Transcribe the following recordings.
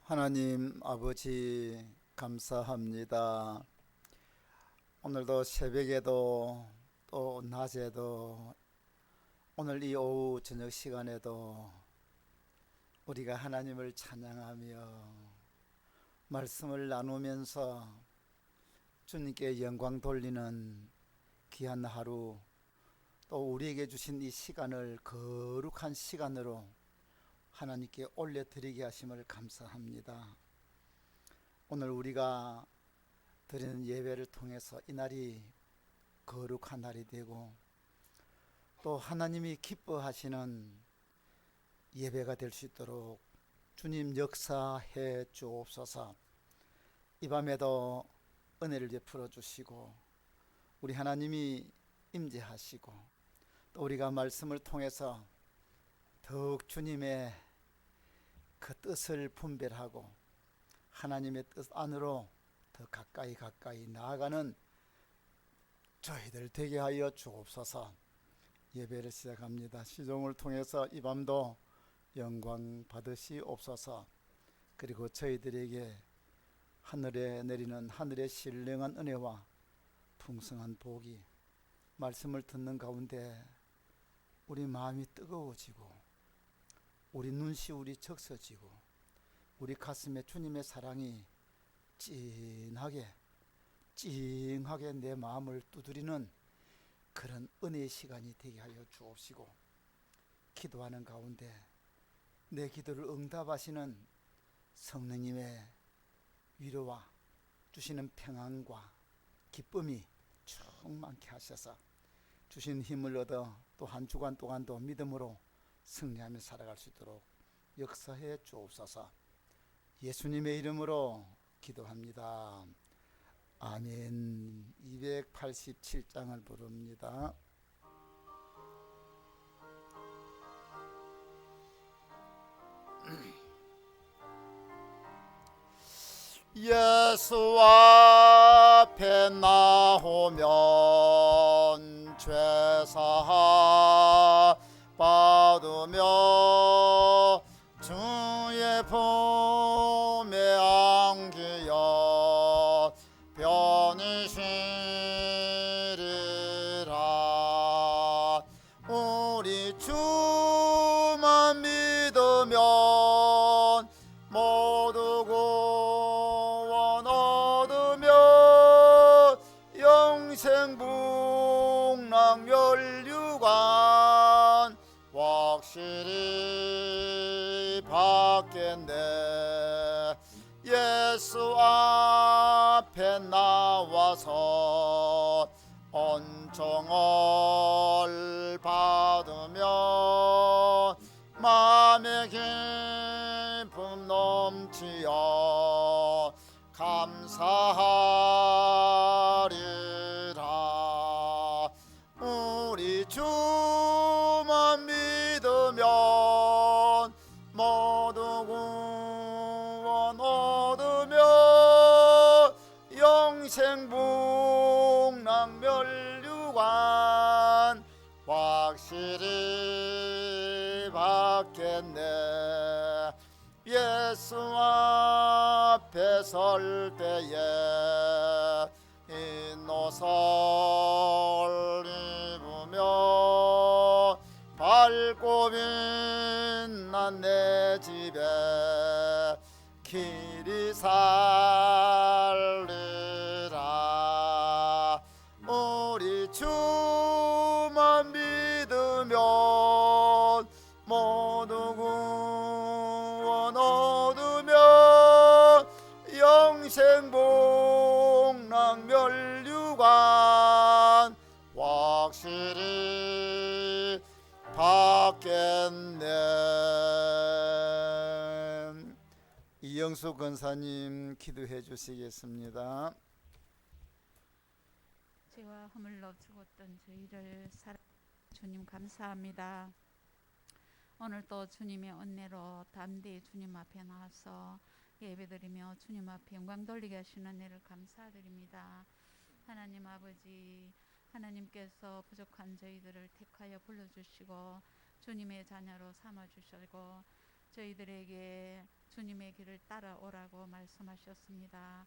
하나님 아버지 감사합니다. 오늘도 새벽에도 또 낮에도 오늘 이 오후 저녁 시간에도 우리가 하나님을 찬양하며 말씀을 나누면서 주님께 영광 돌리는 귀한 하루, 또 우리에게 주신 이 시간을 거룩한 시간으로 하나님께 올려드리게 하심을 감사합니다. 오늘 우리가 드리는 예배를 통해서 이 날이 거룩한 날이 되고 또 하나님이 기뻐하시는 예배가 될 수 있도록 주님 역사해 주옵소서. 이 밤에도 은혜를 베풀어 주시고 우리 하나님이 임재하시고 또 우리가 말씀을 통해서 더욱 주님의 그 뜻을 분별하고 하나님의 뜻 안으로 더 가까이 나아가는 저희들 되게 하여 주옵소서. 예배를 시작합니다. 시종을 통해서 이 밤도 영광 받으시옵소서. 그리고 저희들에게 하늘에 내리는 하늘의 신령한 은혜와 풍성한 복이 말씀을 듣는 가운데 우리 마음이 뜨거워지고 우리 눈시울이 적셔지고 우리 가슴에 주님의 사랑이 찡하게 내 마음을 두드리는 그런 은혜의 시간이 되게 하여 주옵시고, 기도하는 가운데 내 기도를 응답하시는 성령님의 위로와 주시는 평안과 기쁨이 충만케 하셔서 주신 힘을 얻어 또 한 주간 동안도 믿음으로 승리하며 살아갈 수 있도록 역사해 주옵소서. 예수님의 이름으로 기도합니다. 아멘. 287장을 부릅니다. 예수 앞에 나오면 죄사 받으며 주의 품에 안기어 편히 쉬리라. 우리 주만 믿으면 모두 구원 얻으며 영생 복락 멸류관 확실히 받겠네. 예수 앞에 나와서 은총을 받으며 마음의 기쁨 넘치어 감사하리라. 우리 주만 믿으면 모두 구원 얻으며 영생 복락 멸류관 확실히 받겠네. 예수 앞에 설 때에 흰옷을 입으며 밝고 빛난 내 집에 길이 살리라. 우리 주만 믿으면 모두 구원 얻으며 영생 복락 멸류관 확실히 받겠네. 이영수 권사님 기도해 주시겠습니다. 죄와 허물로 죽었던 저희를 사랑 주님 감사합니다. 오늘도 주님의 은혜로 담대히 주님 앞에 나와서 예배드리며 주님 앞에 영광 돌리게 하시는 은혜를 감사드립니다. 하나님 아버지, 하나님께서 부족한 저희들을 택하여 불러주시고 주님의 자녀로 삼아주시고 저희들에게 주님의 길을 따라오라고 말씀하셨습니다.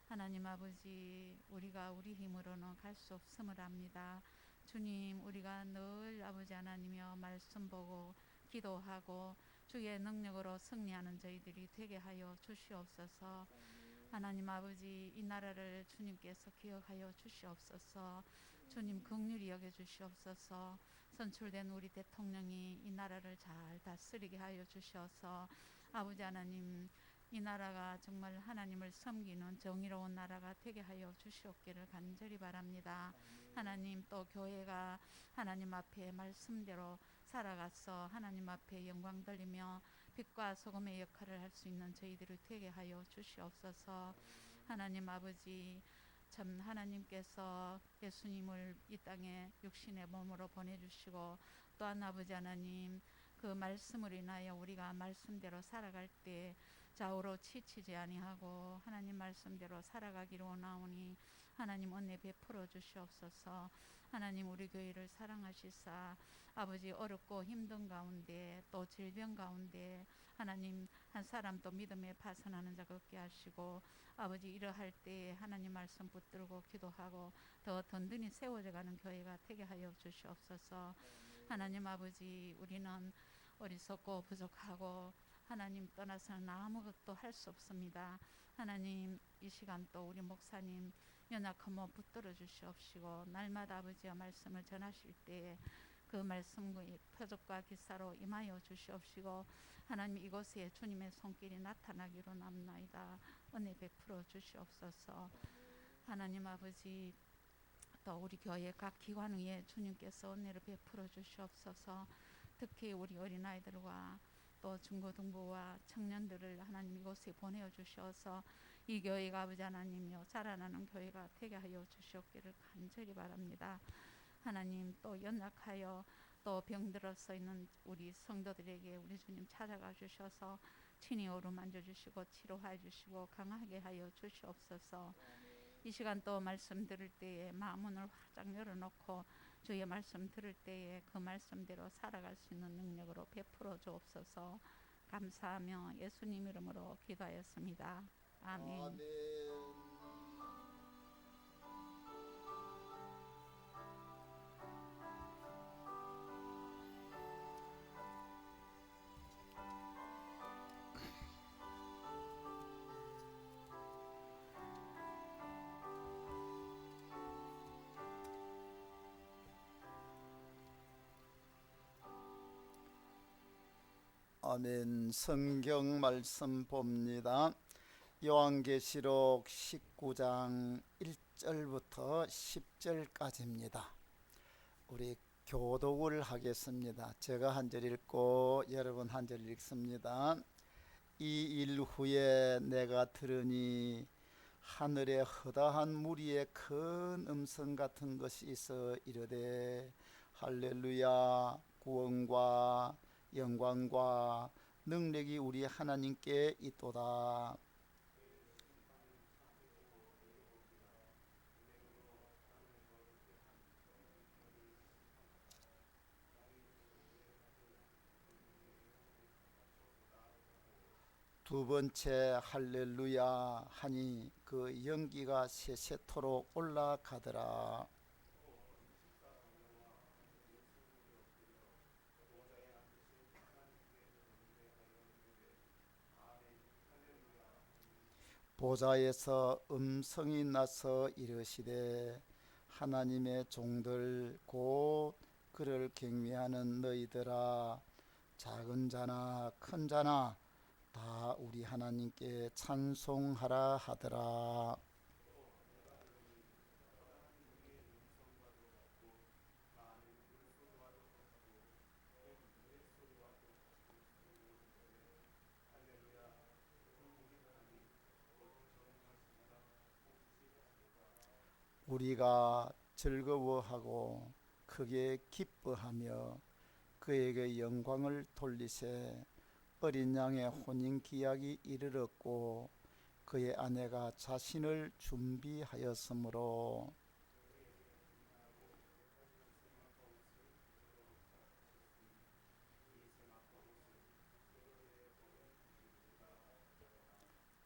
하나님 아버지, 우리가 우리 힘으로는 갈 수 없음을 압니다. 주님, 우리가 늘 아버지 하나님이여 말씀 보고 기도하고 주의 능력으로 승리하는 저희들이 되게 하여 주시옵소서. 하나님 아버지, 이 나라를 주님께서 기억하여 주시옵소서. 주님 긍휼히 여겨 주시옵소서. 선출된 우리 대통령이 이 나라를 잘 다스리게 하여 주셔서 아버지 하나님, 이 나라가 정말 하나님을 섬기는 정의로운 나라가 되게 하여 주시옵기를 간절히 바랍니다. 하나님, 또 교회가 하나님 앞에 말씀대로 살아가서 하나님 앞에 영광 돌리며 빛과 소금의 역할을 할 수 있는 저희들을 되게 하여 주시옵소서. 하나님 아버지, 참 하나님께서 예수님을 이 땅에 육신의 몸으로 보내주시고 또한 아버지 하나님, 그 말씀을 인하여 우리가 말씀대로 살아갈 때 좌우로 치치지 아니하고 하나님 말씀대로 살아가기로 원하오니 하나님 은혜 베풀어 주시옵소서. 하나님, 우리 교회를 사랑하시사 아버지 어렵고 힘든 가운데 또 질병 가운데 하나님 한 사람도 믿음에 파산하는 자가 없게 하시고 아버지 이러할 때에 하나님 말씀 붙들고 기도하고 더 든든히 세워져 가는 교회가 되게 하여 주시옵소서. 하나님 아버지, 우리는 어리석고 부족하고 하나님 떠나서는 아무것도 할 수 없습니다. 하나님, 이 시간 또 우리 목사님 연약한 몸 붙들어 주시옵시고 날마다 아버지의 말씀을 전하실 때에 그 말씀의 표적과 기사로 임하여 주시옵시고 하나님, 이곳에 주님의 손길이 나타나기로 남나이다. 은혜 베풀어 주시옵소서. 하나님 아버지, 또 우리 교회 각 기관 위에 주님께서 은혜를 베풀어 주시옵소서. 특히 우리 어린아이들과 또 중고등부와 청년들을 하나님 이곳에 보내어 주셔서 이 교회가 아버지 하나님이여 자라나는 교회가 되게 하여 주시옵기를 간절히 바랍니다. 하나님, 또 연약하여 또 병들어서 있는 우리 성도들에게 우리 주님 찾아가 주셔서 친히 어루만져 주시고 치료해 주시고 강하게 하여 주시옵소서. 이 시간 또 말씀 들을 때에 마음문을 활짝 열어놓고 주의 말씀 들을 때에 그 말씀대로 살아갈 수 있는 능력으로 베풀어 주옵소서. 감사하며 예수님 이름으로 기도하였습니다. 아멘. 아멘. 아멘. 성경 말씀 봅니다. 요한계시록 19장 1절부터 10절까지입니다. 우리 교독을 하겠습니다. 제가 한 절 읽고 여러분 한 절 읽습니다. 이 일 후에 내가 들으니 하늘에 허다한 무리의 큰 음성 같은 것이 있어 이르되 할렐루야, 구원과 영광과 능력이 우리 하나님께 있도다. 두 번째 할렐루야 하니 그 연기가 세세토록 올라가더라. 보좌에서 음성이 나서 이르시되 하나님의 종들 곧 그를 경외하는 너희들아, 작은 자나 큰 자나 다 우리 하나님께 찬송하라 하더라. 우리가 즐거워하고 크게 기뻐하며 그에게 영광을 돌리세. 어린 양의 혼인 기약이 이르렀고 그의 아내가 자신을 준비하였으므로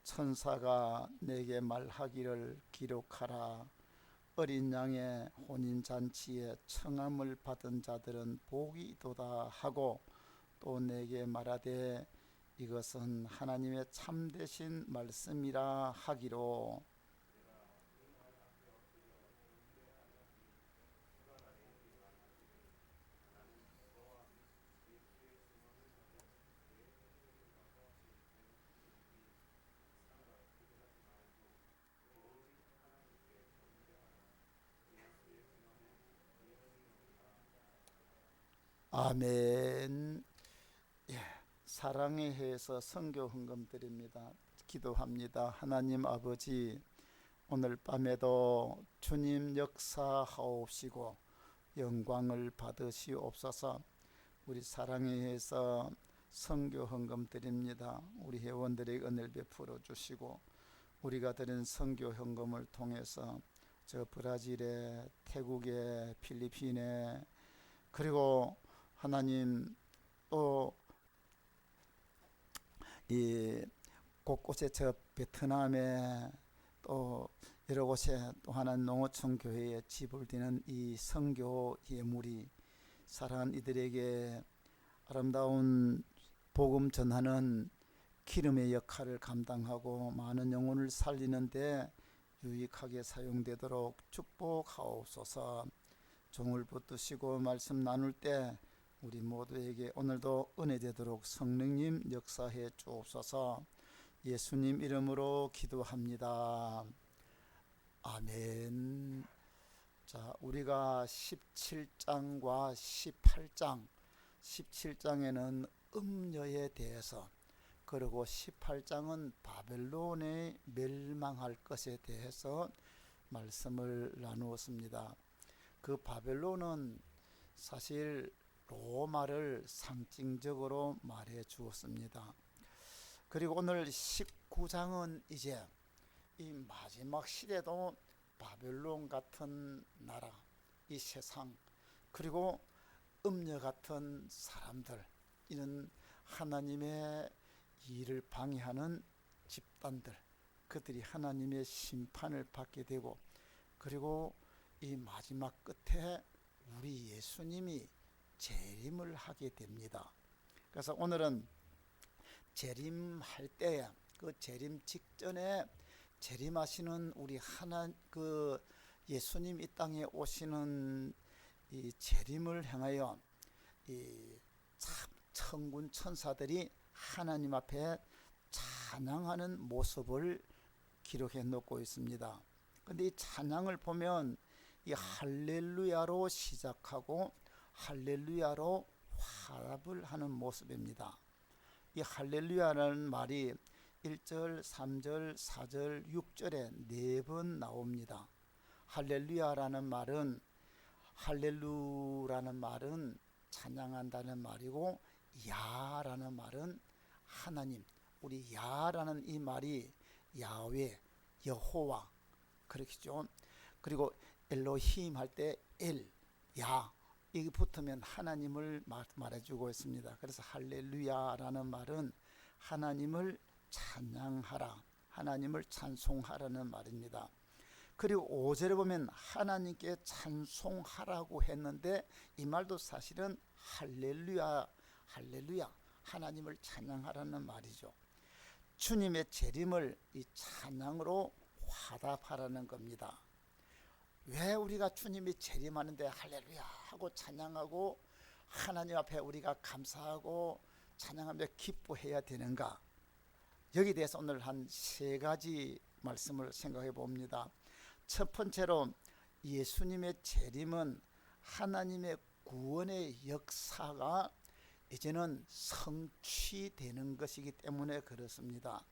천사가 내게 말하기를 기록하라. 어린 양의 혼인잔치에 청함을 받은 자들은 복이 있도다 하고 또 내게 말하되 이것은 하나님의 참되신 말씀이라 하기로. 아멘. 예, 사랑의 해에서 선교 헌금 드립니다. 기도합니다. 하나님 아버지, 오늘 밤에도 주님 역사하옵시고 영광을 받으시옵소서. 우리 사랑의 해에서 선교 헌금 드립니다. 우리 회원들에게 은혜를 베풀어 주시고 우리가 드린 선교 헌금을 통해서 저 브라질에, 태국에, 필리핀에, 그리고 하나님 또 이 곳곳에 저 베트남에 또 여러 곳에 또 하나님 농어촌 교회에 지불되는 이 선교 예물이 사랑하는 이들에게 아름다운 복음 전하는 기름의 역할을 감당하고 많은 영혼을 살리는데 유익하게 사용되도록 축복하옵소서. 종을 붙드시고 말씀 나눌 때 우리 모두에게 오늘도 은혜 되도록 성령님 역사해 주옵소서. 예수님 이름으로 기도합니다. 아멘. 자, 우리가 17장과 18장, 17장에는 음녀에 대해서, 그리고 18장은 바벨론의 멸망할 것에 대해서 말씀을 나누었습니다. 그 바벨론은 사실 로마를 상징적으로 말해 주었습니다. 그리고 오늘 19장은 이제 이 마지막 시대도 바벨론 같은 나라, 이 세상, 그리고 음녀 같은 사람들, 이런 하나님의 일을 방해하는 집단들, 그들이 하나님의 심판을 받게 되고, 그리고 이 마지막 끝에 우리 예수님이 재림을 하게 됩니다. 그래서 오늘은 재림할 때, 그 재림 직전에 재림하시는 우리 그 예수님 이 땅에 오시는 이 재림을 향하여 이 천군 천사들이 하나님 앞에 찬양하는 모습을 기록해 놓고 있습니다. 근데 이 찬양을 보면 이 할렐루야로 시작하고 할렐루야로 화답을 하는 모습입니다. 이 할렐루야라는 말이 1절, 3절, 4절, 6절에 4번 나옵니다. 할렐루야라는 말은, 할렐루라는 말은 찬양한다는 말이고, 야라는 말은 하나님, 우리 야라는 이 말이 야훼, 여호와, 그렇겠죠. 그리고 엘로힘 할 때 엘, 야, 이게 붙으면 하나님을 말해주고 있습니다. 그래서 할렐루야라는 말은 하나님을 찬양하라, 하나님을 찬송하라는 말입니다. 그리고 5절에 보면 하나님께 찬송하라고 했는데 이 말도 사실은 할렐루야, 할렐루야, 하나님을 찬양하라는 말이죠. 주님의 재림을 이 찬양으로 화답하라는 겁니다. 왜 우리가 주님이 재림하는데 할렐루야 하고 찬양하고 하나님 앞에 우리가 감사하고 찬양하며 기뻐해야 되는가? 여기에 대해서 오늘 한 3가지 말씀을 생각해 봅니다. 첫 번째로 예수님의 재림은 하나님의 구원의 역사가 이제는 성취되는 것이기 때문에 그렇습니다.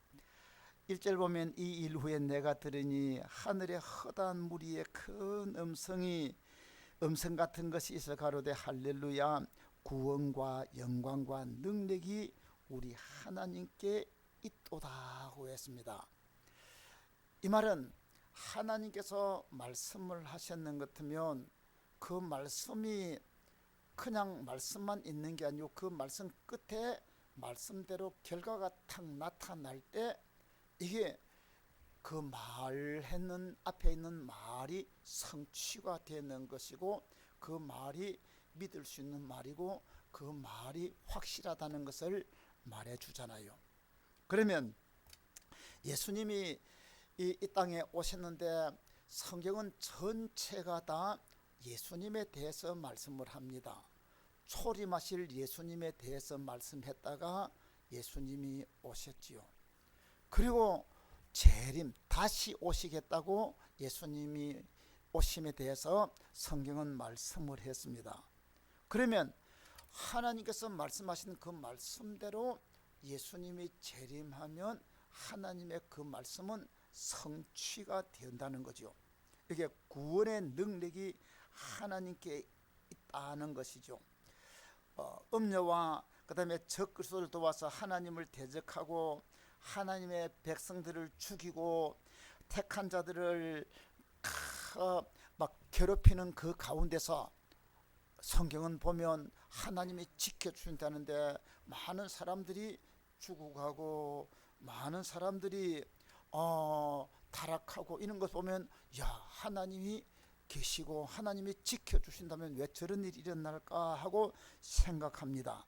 1절 보면 이 일 후에 내가 들으니 하늘의 허다한 무리의 큰 음성 같은 것이 있어 가로되 할렐루야, 구원과 영광과 능력이 우리 하나님께 있도다고 했습니다. 이 말은 하나님께서 말씀을 하셨는 것 같으면 그 말씀이 그냥 말씀만 있는 게 아니고 그 말씀 끝에 말씀대로 결과가 탁 나타날 때 이게 그 말했는 앞에 있는 말이 성취가 되는 것이고 그 말이 믿을 수 있는 말이고 그 말이 확실하다는 것을 말해 주잖아요. 그러면 예수님이 이 땅에 오셨는데 성경은 전체가 다 예수님에 대해서 말씀을 합니다. 초림하실 예수님에 대해서 말씀했다가 예수님이 오셨지요. 그리고 재림, 다시 오시겠다고 예수님이 오심에 대해서 성경은 말씀을 했습니다. 그러면 하나님께서 말씀하신 그 말씀대로 예수님이 재림하면 하나님의 그 말씀은 성취가 된다는 거죠. 이게 구원의 능력이 하나님께 있다는 것이죠. 음녀와 그 다음에 적그리스도를 도와서 하나님을 대적하고 하나님의 백성들을 죽이고 택한 자들을 막 괴롭히는 그 가운데서 성경은 보면 하나님이 지켜주신다는데 많은 사람들이 죽어가고 많은 사람들이 타락하고 이런 것 보면 야, 하나님이 계시고 하나님이 지켜주신다면 왜 저런 일이 일어날까 하고 생각합니다.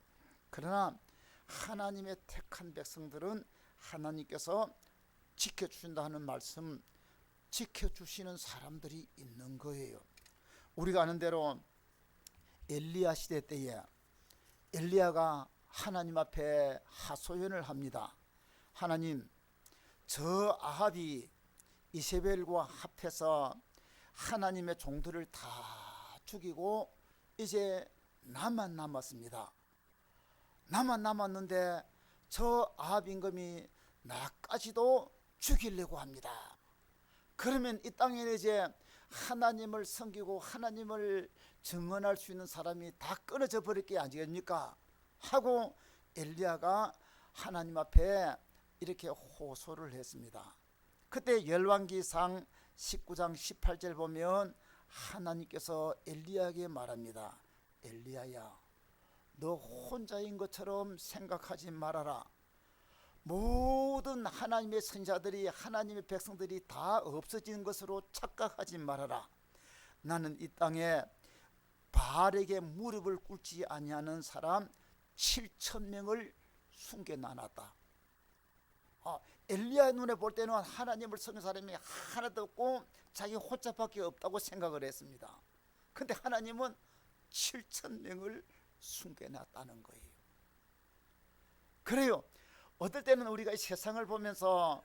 그러나 하나님의 택한 백성들은 하나님께서 지켜주신다 하는 말씀, 지켜주시는 사람들이 있는 거예요. 우리가 아는 대로 엘리야 시대 때에 엘리야가 하나님 앞에 하소연을 합니다. 하나님, 저 아합이 이세벨과 합해서 하나님의 종들을 다 죽이고 이제 나만 남았습니다. 나만 남았는데 저 아합 임금이 나까지도 죽이려고 합니다. 그러면 이 땅에 이제 하나님을 섬기고 하나님을 증언할 수 있는 사람이 다 끊어져 버릴 게 아니겠습니까? 하고 엘리야가 하나님 앞에 이렇게 호소를 했습니다. 그때 열왕기상 19장 18절 보면 하나님께서 엘리야에게 말합니다. 엘리야야, 너 혼자인 것처럼 생각하지 말아라. 모든 하나님의 선자들이 하나님의 백성들이 다 없어지는 것으로 착각하지 말아라. 나는 이 땅에 바알에게 무릎을 꿇지 아니하는 사람 7,000명을 숨겨놔놨다. 엘리야 눈에 볼 때는 하나님을 섬기는 사람이 하나도 없고 자기 혼자밖에 없다고 생각을 했습니다. 근데 하나님은 7,000명을 숨겨놨다는 거예요. 그래요. 어떨 때는 우리가 이 세상을 보면서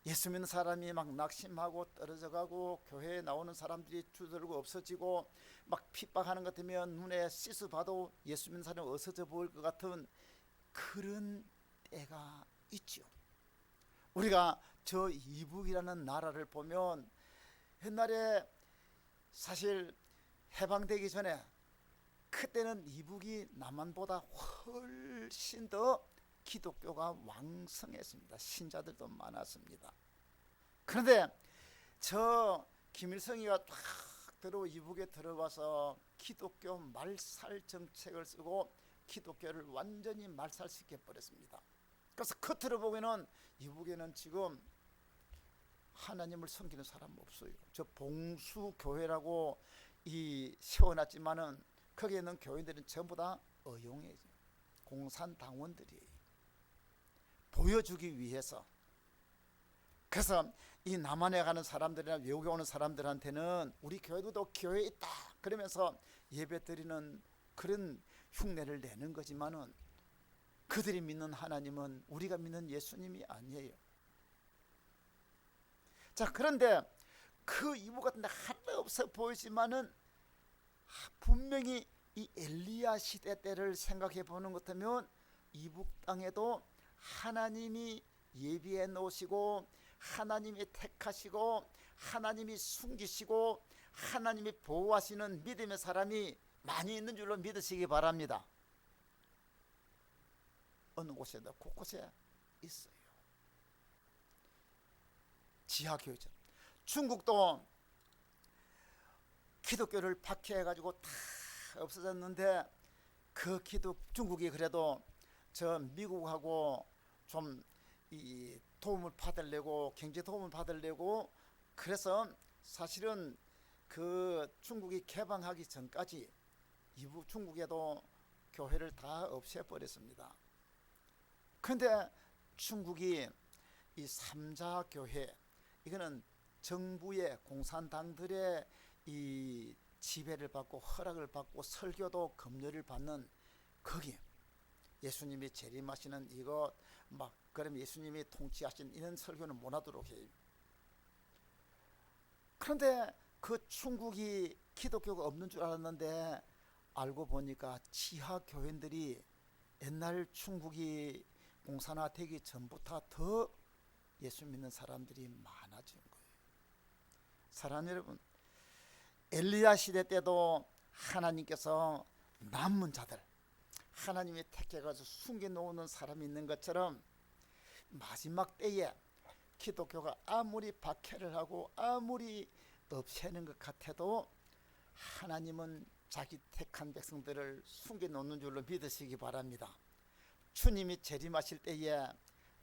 예수 믿는 사람이 막 낙심하고 떨어져가고 교회에 나오는 사람들이 줄들고 없어지고 막 핍박하는 것 같으면 눈에 씻어 봐도 예수 믿는 사람이 없어져 보일 것 같은 그런 때가 있죠. 우리가 저 이북이라는 나라를 보면 옛날에 사실 해방되기 전에 그때는 이북이 남한보다 훨씬 더 기독교가 왕성했습니다. 신자들도 많았습니다. 그런데 저 김일성이가 탁 이북에 들어와서 기독교 말살 정책을 쓰고 기독교를 완전히 말살시켜 버렸습니다. 그래서 겉으로 보기에는 이북에는 지금 하나님을 섬기는 사람 없어요. 저 봉수교회라고 세워놨지만은 거기에 있는 교인들은 전부 다 어용이에요. 공산당원들이에요. 보여주기 위해서. 그래서 이 남한에 가는 사람들이나 외국에 오는 사람들한테는 우리 교회도 교회에 있다 그러면서 예배 드리는 그런 흉내를 내는 거지만은 그들이 믿는 하나님은 우리가 믿는 예수님이 아니에요. 자, 그런데 그 이북 같은 데 하나도 없어 보이지만은 분명히 이 엘리야 시대 때를 생각해 보는 것 같으면 이북 땅에도 하나님이 예비해 놓으시고 하나님이 택하시고 하나님이 숨기시고 하나님이 보호하시는 믿음의 사람이 많이 있는 줄로 믿으시기 바랍니다. 어느 곳에도 곳곳에 있어요. 지하교회죠. 중국도 기독교를 박해해가지고 다 없어졌는데 중국이 그래도 저 미국하고 좀 이 도움을 받으려고, 경제 도움을 받으려고, 그래서 사실은 그 중국이 개방하기 전까지 이북 중국에도 교회를 다 없애버렸습니다. 그런데 중국이 이 삼자 교회, 이거는 정부의 공산당들의 이 지배를 받고 허락을 받고 설교도 검열을 받는, 거기 예수님이 재림하시는 이거 막 그럼 예수님이 통치하신 이런 설교는 못 하도록 해요. 그런데 그 중국이 기독교가 없는 줄 알았는데 알고 보니까 지하 교인들이 옛날 중국이 공산화되기 전부터 더 예수 믿는 사람들이 많아진 거예요. 사랑하는 여러분, 엘리야 시대 때도 하나님께서 남은 자들, 하나님이 택해가지고 숨겨놓는 사람이 있는 것처럼 마지막 때에 기독교가 아무리 박해를 하고 아무리 없애는 것 같아도 하나님은 자기 택한 백성들을 숨겨놓는 줄로 믿으시기 바랍니다. 주님이 재림하실 때에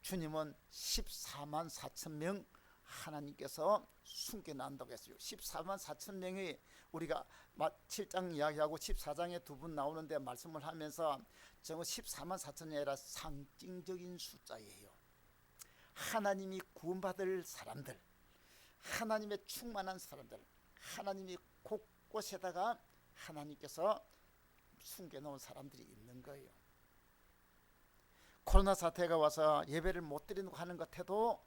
주님은 14만 4천 명 하나님께서 숨겨난다고 했어요. 14만 4천 명이 우리가 7장 이야기하고 14장에 두 분 나오는데 말씀을 하면서 정말 14만 4천이 아니라 상징적인 숫자예요. 하나님이 구원받을 사람들, 하나님의 충만한 사람들, 하나님이 곳곳에다가 하나님께서 숨겨놓은 사람들이 있는 거예요. 코로나 사태가 와서 예배를 못 드리고 하는 것 해도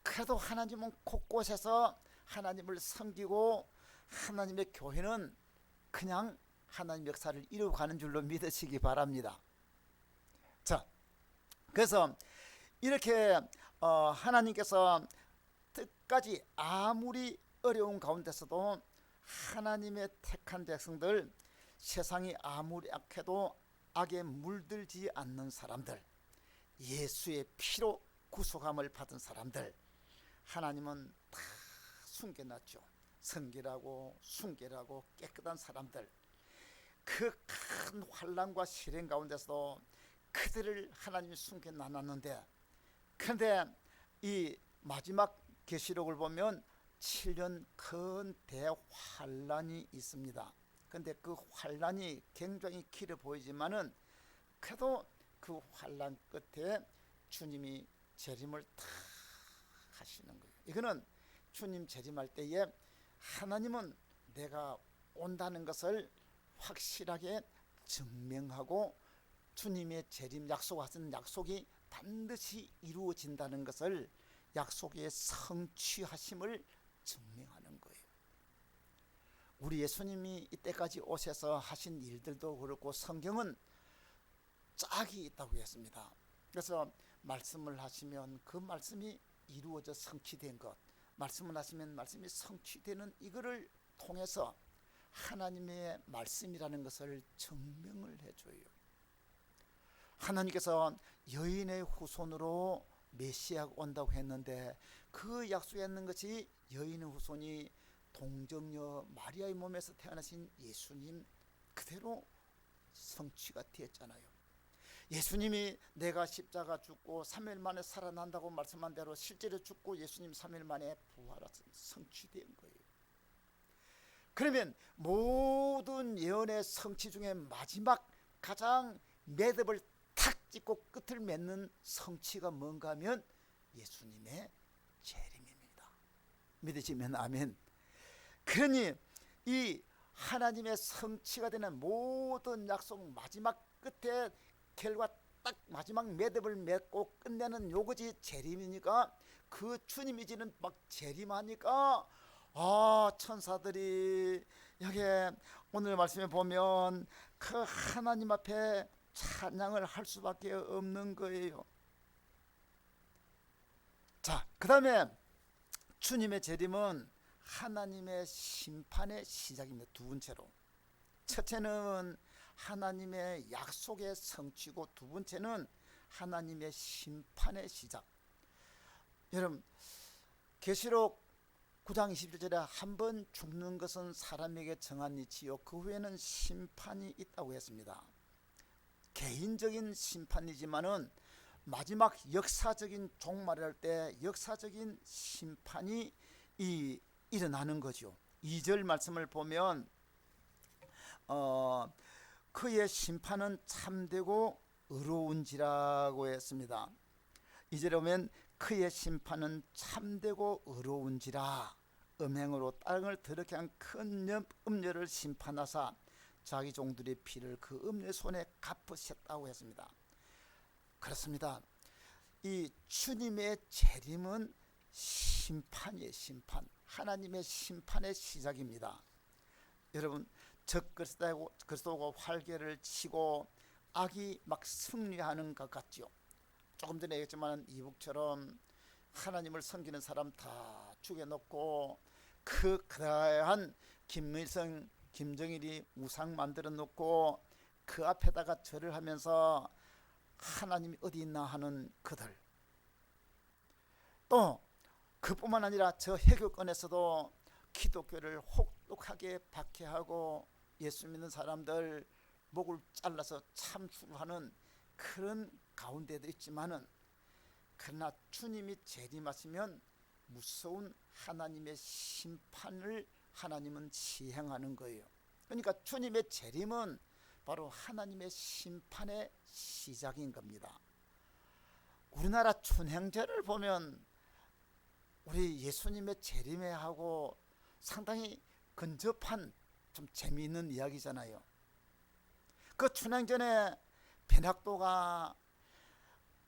그래도 하나님은 곳곳에서 하나님을 섬기고 하나님의 교회는 그냥 하나님 역사를 이루어가는 줄로 믿으시기 바랍니다. 자, 그래서 이렇게 하나님께서 끝까지 아무리 어려운 가운데서도 하나님의 택한 백성들, 세상이 아무리 악해도 악에 물들지 않는 사람들, 예수의 피로 구속함을 받은 사람들, 하나님은 다 숨겨놨죠. 성결하고 순결하고 깨끗한 사람들, 그 큰 환난과 시련 가운데서도 그들을 하나님이 숨겨놨는데, 그런데 이 마지막 계시록을 보면 7년 큰 대환란이 있습니다. 그런데 그 환란이 굉장히 길어 보이지만은 그래도 그 환란 끝에 주님이 재림을 다 하시는 거예요. 이거는 주님 재림할 때에 하나님은 내가 온다는 것을 확실하게 증명하고 주님의 재림 약속하신 약속이 반드시 이루어진다는 것을, 약속의 성취하심을 증명하는 거예요. 우리 예수님이 이때까지 오셔서 하신 일들도 그렇고 성경은 짝이 있다고 했습니다. 그래서 말씀을 하시면 그 말씀이 이루어져 성취된 것, 말씀을 하시면 말씀이 성취되는 이거를 통해서 하나님의 말씀이라는 것을 증명을 해줘요. 하나님께서 여인의 후손으로 메시아가 온다고 했는데 그 약속했는 것이 여인의 후손이 동정녀 마리아의 몸에서 태어나신 예수님 그대로 성취가 되었잖아요. 예수님이 내가 십자가 죽고 3일 만에 살아난다고 말씀한 대로 실제로 죽고 예수님 3일 만에 부활하신 성취된 거예요. 그러면 모든 예언의 성취 중에 마지막 가장 매듭을 탁 찍고 끝을 맺는 성취가 뭔가 하면 예수님의 재림입니다. 믿으시면 아멘. 그러니 이 하나님의 성취가 되는 모든 약속 마지막 끝에 결과 딱 마지막 매듭을 맺고 끝내는 요것이 재림이니까, 그 주님이 지는 막 재림하니까 천사들이 여기 오늘 말씀에 보면 그 하나님 앞에 찬양을 할 수밖에 없는 거예요. 자, 그 다음에 주님의 재림은 하나님의 심판의 시작입니다. 두 번째로, 첫째는 하나님의 약속의 성취고 두 번째는 하나님의 심판의 시작. 여러분, 계시록 9장 21절에 한 번 죽는 것은 사람에게 정한 이치요 그 후에는 심판이 있다고 했습니다. 개인적인 심판이지만은 마지막 역사적인 종말을 할 때 역사적인 심판이 일어나는 거죠. 2절 말씀을 보면 그의 심판은 참되고 의로운지라고 했습니다. 2절에 보면 그의 심판은 참되고 의로운지라 음행으로 땅을 더럽게 한 큰 음녀를 심판하사 자기 종들의 피를 그 음녀의 손에 갚으셨다고 했습니다. 그렇습니다. 이 주님의 재림은 심판이에요. 심판. 하나님의 심판의 시작입니다. 여러분, 적 그리스도가 활개를 치고 악이 막 승리하는 것 같죠. 조금 전에 얘기했지만 이북처럼 하나님을 섬기는 사람 다 죽여놓고 그 그다한 김일성, 김정일이 우상 만들어 놓고 그 앞에다가 절을 하면서 하나님이 어디 있나 하는 그들, 또 그뿐만 아니라 저 해교권에서도 기독교를 혹독하게 박해하고 예수 믿는 사람들 목을 잘라서 참수하는 그런 가운데도 있지만은, 그러나 주님이 재림하시면 무서운 하나님의 심판을 하나님은 시행하는 거예요. 그러니까 주님의 재림은 바로 하나님의 심판의 시작인 겁니다. 우리나라 춘향전을 보면 우리 예수님의 재림에 하고 상당히 근접한 좀 재미있는 이야기잖아요. 그 춘향전에 변학도가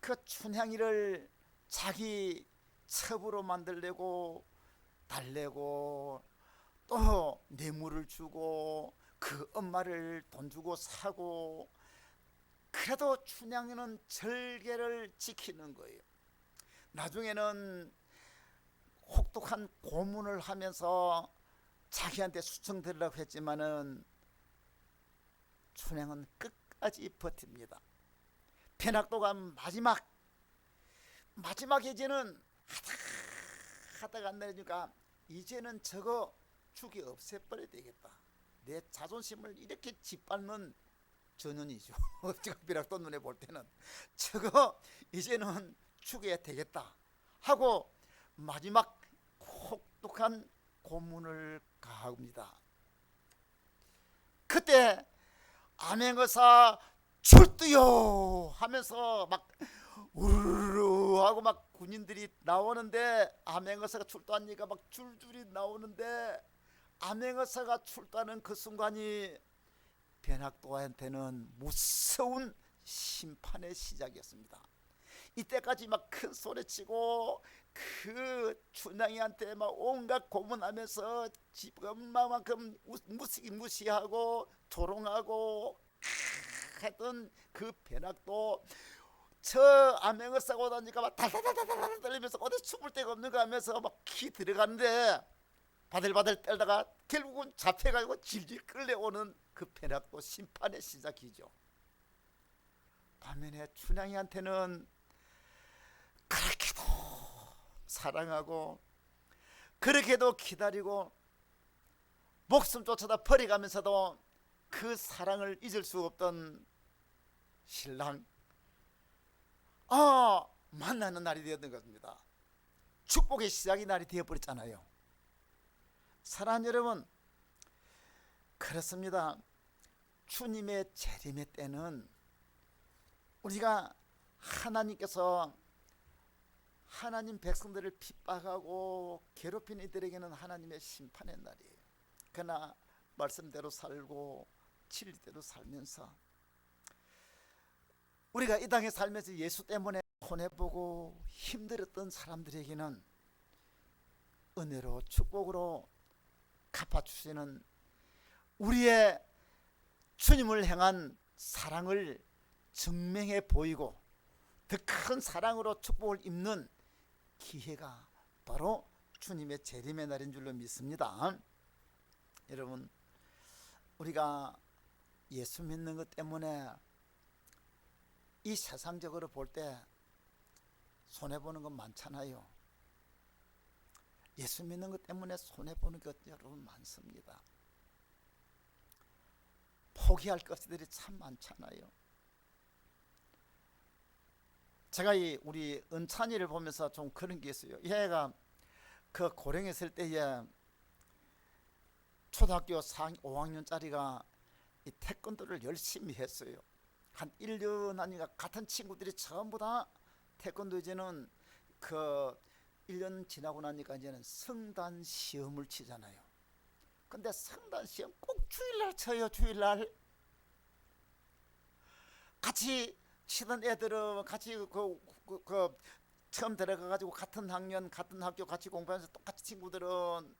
그 춘향이를 자기 첩으로 만들려고 달래고 또 뇌물을 주고 그 엄마를 돈 주고 사고, 그래도 춘향이는 절개를 지키는 거예요. 나중에는 혹독한 고문을 하면서 자기한테 수청드리려고 했지만은 춘향은 끝까지 버팁니다. 변학도가 마지막에 이제는 하다가 안 내려니까 이제는 저거 죽이 없애버려야 되겠다. 내 자존심을 이렇게 짓밟는 전연이죠. 변학도 눈에 볼 때는 저거 이제는 죽여야 되겠다 하고 마지막 혹독한 고문을 가합니다. 그때 암행어사 출두요 하면서 막 우르르 하고 막 군인들이 나오는데, 암행어사가 출두하니까 막 줄줄이 나오는데, 암행어사가 출두하는 그 순간이 변학도한테는 무서운 심판의 시작이었습니다. 이때까지 막 큰 소리치고 그 춘향이한테 막 온갖 고문하면서 지금만큼 무시하고 조롱하고 했던 그 변학도 저 암행을 싸고 다니까 막 달달달달 떨리면서 어디 숨을 데가 없는 거 하면서 막 키 들어가는데 바들바들 떨다가 결국은 잡혀가지고 질질 끌려오는 그 변학도 심판의 시작이죠. 반면에 춘향이한테는 그렇게도 사랑하고 그렇게도 기다리고 목숨 쫓아다 버려가면서도 그 사랑을 잊을 수 없던 신랑, 만나는 날이 되었던 것입니다. 축복의 시작이 날이 되어버렸잖아요. 사랑하는 여러분, 그렇습니다. 주님의 재림의 때는 우리가 하나님께서 하나님 백성들을 핍박하고 괴롭힌 이들에게는 하나님의 심판의 날이에요. 그러나 말씀대로 살고 진리대로 살면서 우리가 이 땅에 살면서 예수 때문에 손해보고 힘들었던 사람들에게는 은혜로 축복으로 갚아주시는 우리의 주님을 향한 사랑을 증명해 보이고 더 큰 사랑으로 축복을 입는 기회가 바로 주님의 재림의 날인 줄로 믿습니다. 여러분, 우리가 예수 믿는 것 때문에 이 세상적으로 볼 때 손해보는 건 많잖아요. 예수 믿는 것 때문에 손해보는 것 여러분 많습니다. 포기할 것들이 참 많잖아요. 제가 이 우리 은찬이를 보면서 좀 그런 게 있어요. 얘가 그 고령했을 때에 초등학교 5학년짜리가 이 태권도를 열심히 했어요. 한 1년 하니까 같은 친구들이 전부 다 태권도 이제는 그 1년 지나고 나니까 이제는 성단 시험을 치잖아요. 근데 성단 시험 꼭 주일날 쳐요. 주일날 같이 치던 애들은 같이 처음 들어가가지고 같은 학년 같은 학교 같이 공부하면서 똑같이 친구들은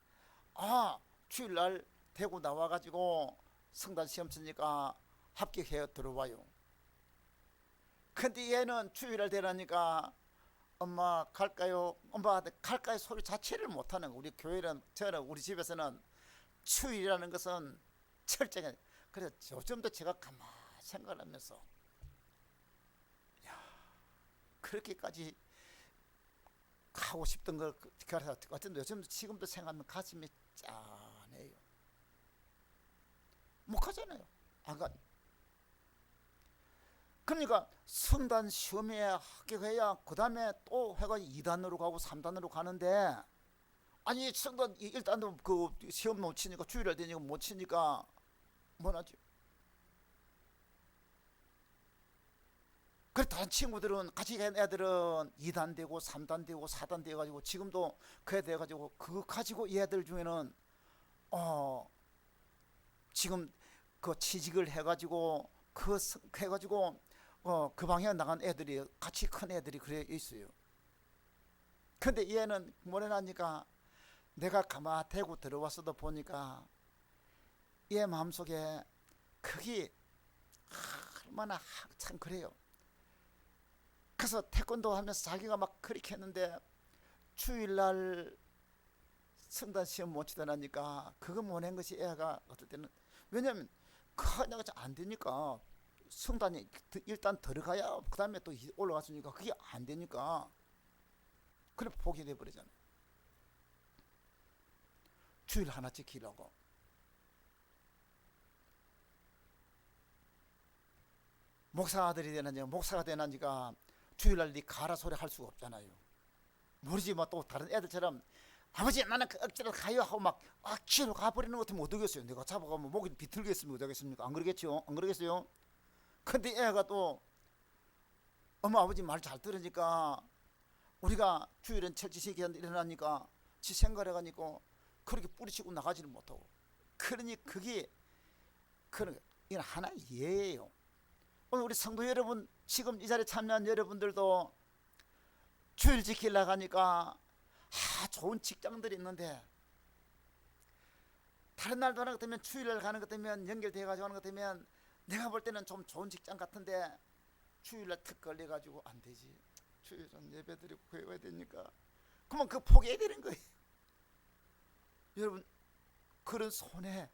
주일날 대구 나와가지고 성단 시험 치니까 합격해요. 들어와요. 근데 얘는 주일날 되라니까 엄마 갈까요? 엄마 갈까요? 소리 자체를 못하는 거. 우리 교회는 저는 우리 집에서는 주일이라는 것은 철저하게. 그래서 요즘도 제가 가만히 생각하면서 그렇게까지 하고 싶던 걸 그래서 어쨌든 요즘 지금도 생각하면 가슴이 짠해요. 못 가잖아요. 안 가. 그러니까 성단 시험에 합격해야 그 다음에 또 해가 2단으로 가고 3단으로 가는데 아니 성단 1단도 그 시험 못 치니까 주일날 되니까 못 치니까 뭐하지? 그래 다른 친구들은 같이 간 애들은 2단 되고 3단 되고 4단 돼가지고 지금도 그래 돼가지고 그거 가지고 이 애들 중에는 지금 그 취직을 해가지고 해가지고 그 방향 나간 애들이 같이 큰 애들이 그래 있어요. 근데 얘는 뭐래나니까 내가 가만 대고 들어왔어도 보니까 얘 마음속에 그게 얼마나 참 그래요. 그래서 태권도 하면서 자기가 막 그렇게 했는데 주일날 성단 시험 못 치다니까 그거 못한 것이 애가 어떨 때는 왜냐면 내가 안 되니까 성단이 일단 들어가야 그 다음에 또 올라갔으니까 그게 안 되니까 그래 포기돼 버리잖아요. 주일 하나 지키려고. 목사들이 되는지 목사가 되는지가 주일날 네 가라 소리 할 수가 없잖아요. 모르지 뭐 또 다른 애들처럼 아버지 나는 그 억지로 가요 하고 막 악취로 가버리는 것 같으면 어떡겠어요. 내가 잡아가면 목이 비틀겠으면 어떡하겠습니까? 안 그러겠죠? 안 그러겠어요? 근데 애가 또 엄마 아버지 말 잘 들으니까 우리가 주일은 철지시키는데 일어나니까 지 생각을 해가니까 그렇게 뿌리치고 나가지를 못하고 그러니 그게 그런 이건 하나의 예예요. 오늘 우리 성도 여러분 지금 이 자리에 참여한 여러분들도 주일 지키려고 하니까 좋은 직장들이 있는데 다른 날도 하는 것 같으면 주일날 가는 것 같으면 연결돼가지고 하는 것 같으면 내가 볼 때는 좀 좋은 직장 같은데 주일날 특 걸려가지고 안 되지. 주일은 예배드리고 구해야 되니까 그러면 그 포기해야 되는 거예요. 여러분 그런 손해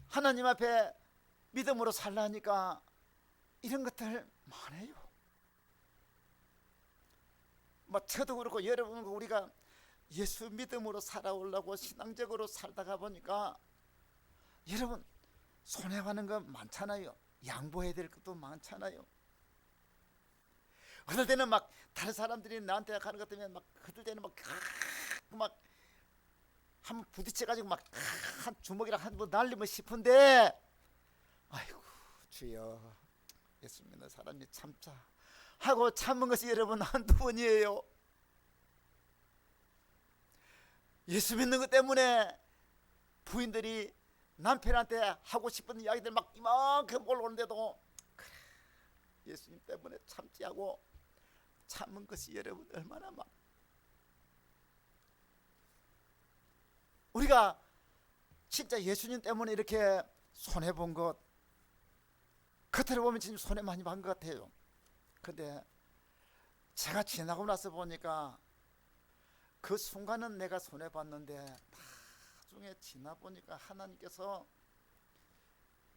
하나님 앞에 믿음으로 살라니까 이런 것들 많아요. 뭐 저도 그렇고 여러분 우리가 예수 믿음으로 살아오려고 신앙적으로 살다가 보니까 여러분 손해가는 거 많잖아요. 양보해야 될 것도 많잖아요. 어떨 때는 막 다른 사람들이 나한테 가는 것 때문에 막 그럴 때는 막 한번 부딪혀가지고 막 한 주먹이랑 한 번 날리면 싶은데 아이고 주여 예수 믿는 사람이 참자 하고 참은 것이 여러분 한두 번이에요. 예수 믿는 것 때문에 부인들이 남편한테 하고 싶은 이야기들 막 이만큼 올라오는데도 그래 예수님 때문에 참지 하고 참은 것이 여러분 얼마나 막 우리가 진짜 예수님 때문에 이렇게 손해본 것 겉으로 보면 지금 손해 많이 본 것 같아요. 근데 제가 지나고 나서 보니까 그 순간은 내가 손해봤는데 나중에 지나보니까 하나님께서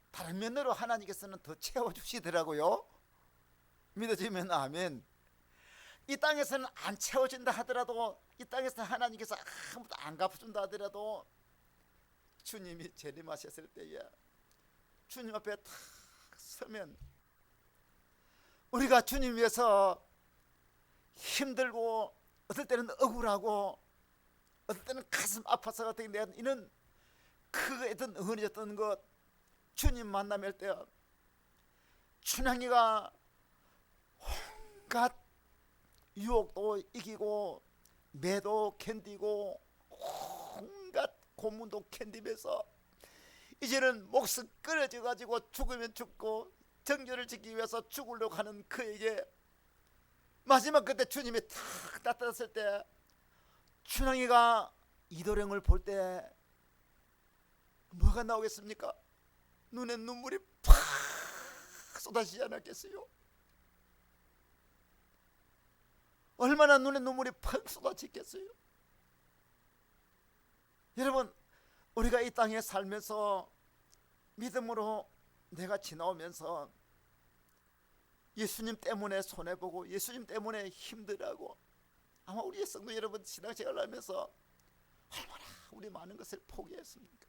다른 면으로 하나님께서는 더 채워주시더라고요. 믿어지면 아멘. 이 땅에서는 안 채워진다 하더라도 이 땅에서 하나님께서 아무도 안 갚아준다 하더라도 주님이 재림하셨을 때에 주님 앞에 탁 서면 우리가 주님 위해서 힘들고 어떨 때는 억울하고 어떨 때는 가슴 아파서 어떻게 내가 이는 크던 응원이었던 것, 주님 만남할 때 춘향이가 온갖 유혹도 이기고 매도 견디고 온갖 고문도 견디면서 이제는 목숨 끊어져 가지고 죽으면 죽고 정결을 지키기 위해서 죽으려고 하는 그에게 마지막 그때 주님이 탁 나타났을 때 춘향이가 이도령을 볼 때 뭐가 나오겠습니까? 눈에 눈물이 팍 쏟아지지 않았겠어요? 얼마나 눈에 눈물이 팍 쏟아지겠어요? 여러분, 우리가 이 땅에 살면서 믿음으로 내가 지나오면서 예수님 때문에 손해보고 예수님 때문에 힘들어하고, 아마 우리의 성도 여러분 신앙생활을 하면서 얼마나 우리 많은 것을 포기했습니까?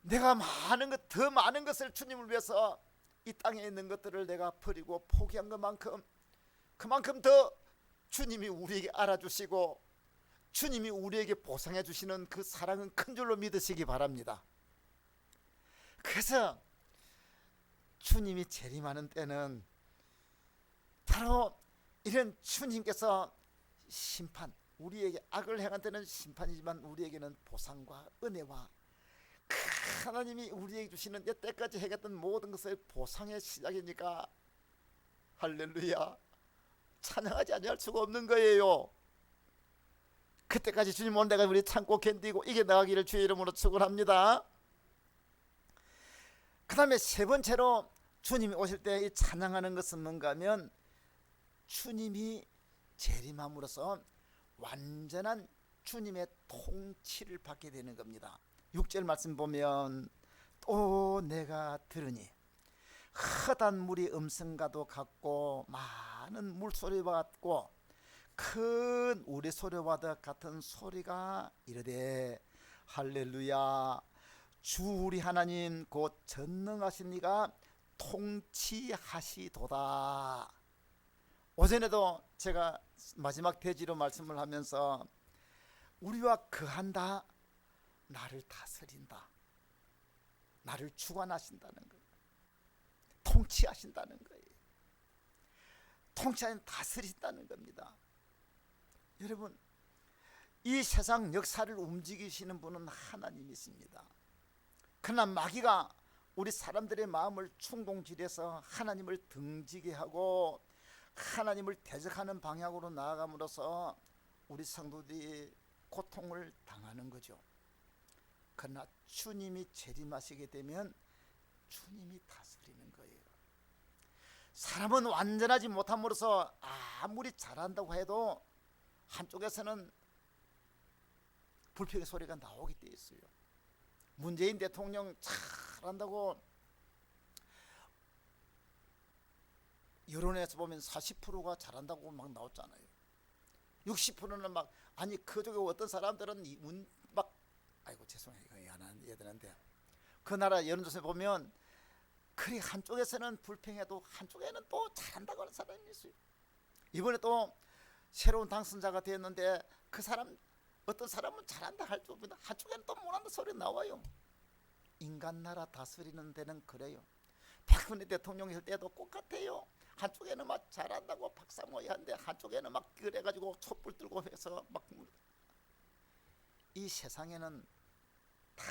내가 더 많은 것을 주님을 위해서 이 땅에 있는 것들을 내가 버리고 포기한 것만큼 그만큼 더 주님이 우리에게 알아주시고 주님이 우리에게 보상해 주시는 그 사랑은 큰 줄로 믿으시기 바랍니다. 그래서 주님이 재림하는 때는 바로 이런 주님께서 심판, 우리에게 악을 행한 때는 심판이지만 우리에게는 보상과 은혜와 하나님이 우리에게 주시는 여태까지 행했던 모든 것을 보상의 시작이니까 할렐루야, 찬양하지 아니할 수가 없는 거예요. 그때까지 주님 온 데가 우리 참고 견디고 이겨나가기를 주의 이름으로 축원합니다. 그 다음에 세 번째로 주님이 오실 때 이 찬양하는 것은 뭔가 하면 주님이 재림함으로써 완전한 주님의 통치를 받게 되는 겁니다. 6절 말씀 보면 또 내가 들으니 허다한 물이 음성과도 같고 많은 물소리와 같고 큰 우레소리와 같은 소리가 이르되 할렐루야, 주 우리 하나님 곧 전능하신 이가 통치하시도다. 오전에도 제가 마지막 대지로 말씀을 하면서 우리와 거한다, 나를 다스린다, 나를 주관하신다는 거예요. 통치하신다는 거예요. 통치하신, 다스린다는 겁니다. 여러분, 이 세상 역사를 움직이시는 분은 하나님이십니다. 그러나 마귀가 우리 사람들의 마음을 충동질해서 하나님을 등지게 하고 하나님을 대적하는 방향으로 나아감으로써 우리 성도들이 고통을 당하는 거죠. 그러나 주님이 재림하시게 되면 주님이 다스리는 거예요. 사람은 완전하지 못함으로써 아무리 잘한다고 해도 한쪽에서는 불평의 소리가 나오게 돼 있어요. 문재인 대통령 잘한다고 여론에서 보면 40%가 잘한다고 막 나왔잖아요. 60%는 막, 아니 그쪽에 어떤 사람들은 막, 아이고 죄송해요, 이거 안 해야 되는데, 그 나라 여론조사에 보면 그리 한쪽에서는 불평해도 한쪽에는 또 잘한다고 하는 사람이 있어요. 이번에 또 새로운 당선자가 되었는데 그 사람, 어떤 사람은 잘한다 할 줄보다 한쪽에는 또 못한다 소리 나와요. 인간 나라 다스리는 데는 그래요. 박근혜 대통령 할 때도 똑같아요. 한쪽에는 막 잘한다고 박사모이 한데 한쪽에는 막 그래가지고 촛불 들고 해서 막, 이 세상에는 다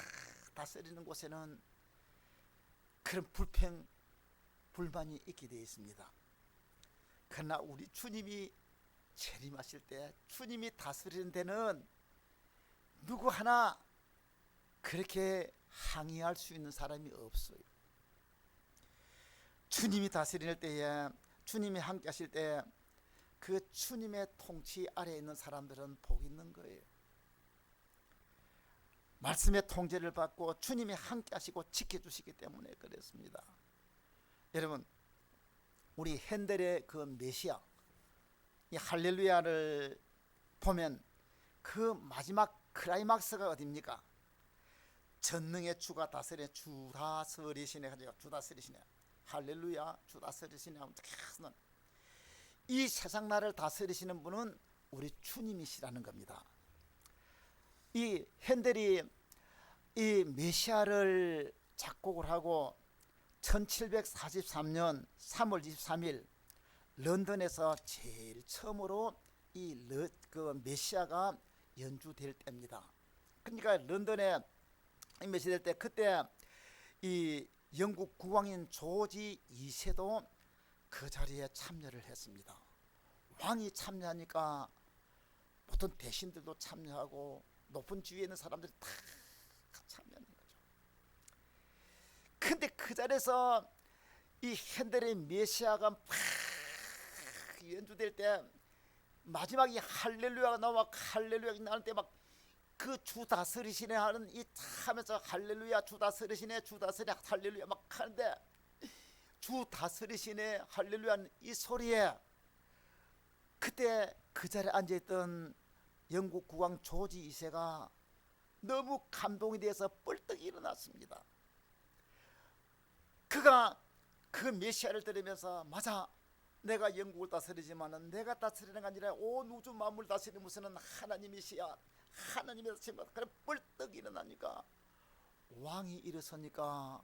다스리는 곳에는 그런 불평, 불만이 있게 되어 있습니다. 그러나 우리 주님이 재림하실 때, 주님이 다스리는 데는 누구 하나 그렇게 항의할 수 있는 사람이 없어요. 주님이 다스릴 때에, 주님이 함께 하실 때 그 주님의 통치 아래에 있는 사람들은 복 있는 거예요. 말씀의 통제를 받고 주님이 함께 하시고 지켜주시기 때문에 그렇습니다. 여러분, 우리 핸델의 그 메시아, 이 할렐루야를 보면 그 마지막 클라이막스가 어디입니까? 전능의 주가 다스리네, 주 다스리시네, 주 다스리시네. 할렐루야, 주 다스리시네 하면 계속 이 세상 나라를 다스리시는 분은 우리 주님이시라는 겁니다. 이 핸델이 이 메시아를 작곡을 하고 1743년 3월 23일 런던에서 제일 처음으로 그 메시아가 연주될 때입니다. 그러니까 런던에 메시아될 때, 그때 이 영국 국왕인 조지 2세도 그 자리에 참여를 했습니다. 왕이 참여하니까 보통 대신들도 참여하고 높은 지위에 있는 사람들이 다 참여하는 거죠. 근데 그 자리에서 이 핸델의 메시아가 막 연주될 때 마지막에 할렐루야가 나와 할렐루야가 나올 때 막 그 주 다스리시네 하는 이 하면서 할렐루야 주 다스리시네 주 다스리네 할렐루야 막 하는데, 주 다스리시네 할렐루야 이 소리에 그때 그 자리에 앉아있던 영국 국왕 조지 2세가 너무 감동이 돼서 뻘떡 일어났습니다. 그가 그 메시아를 들으면서, 맞아, 내가 영국을 다스리지만은 내가 다스리는 게 아니라 온 우주 만물 다스리는 무슨 하나님이시야, 하나님의 다스림을 그래 뻘떡 일어나니까 왕이 일어서니까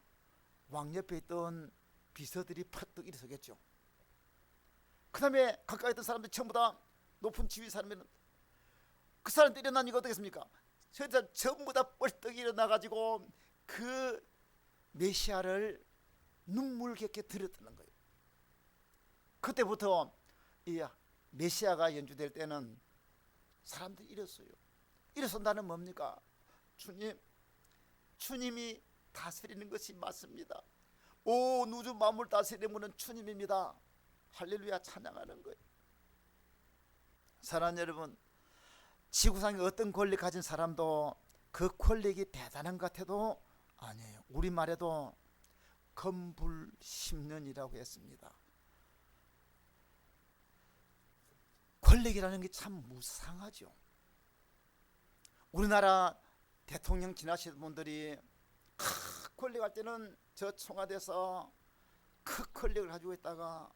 왕 옆에 있던 비서들이 펄떡 일어서겠죠. 그 다음에 가까이 있던 사람들이 전부 다 높은 지위 사람이면 그 사람들이 일어나니까 어떻겠습니까? 저희들 전부 다 뻘떡 일어나가지고 그 메시아를 눈물겹게 들었다는 거예요. 그때부터 이 메시아가 연주될 때는 사람들이 일었어요. 일어선다는 뭡니까? 주님이 다스리는 것이 맞습니다. 온 우주 만물 다스리는 분은 주님입니다. 할렐루야 찬양하는 거예요. 사랑하는 여러분, 지구상에 어떤 권리 가진 사람도 그 권력이 대단한 것 같아도 아니에요. 우리말에도 건불십년이라고 했습니다. 권력이라는 게 참 무상하죠. 우리나라 대통령 지나시는 분들이 권력할 때는 저 청와대에서 큰 권력을 가지고 있다가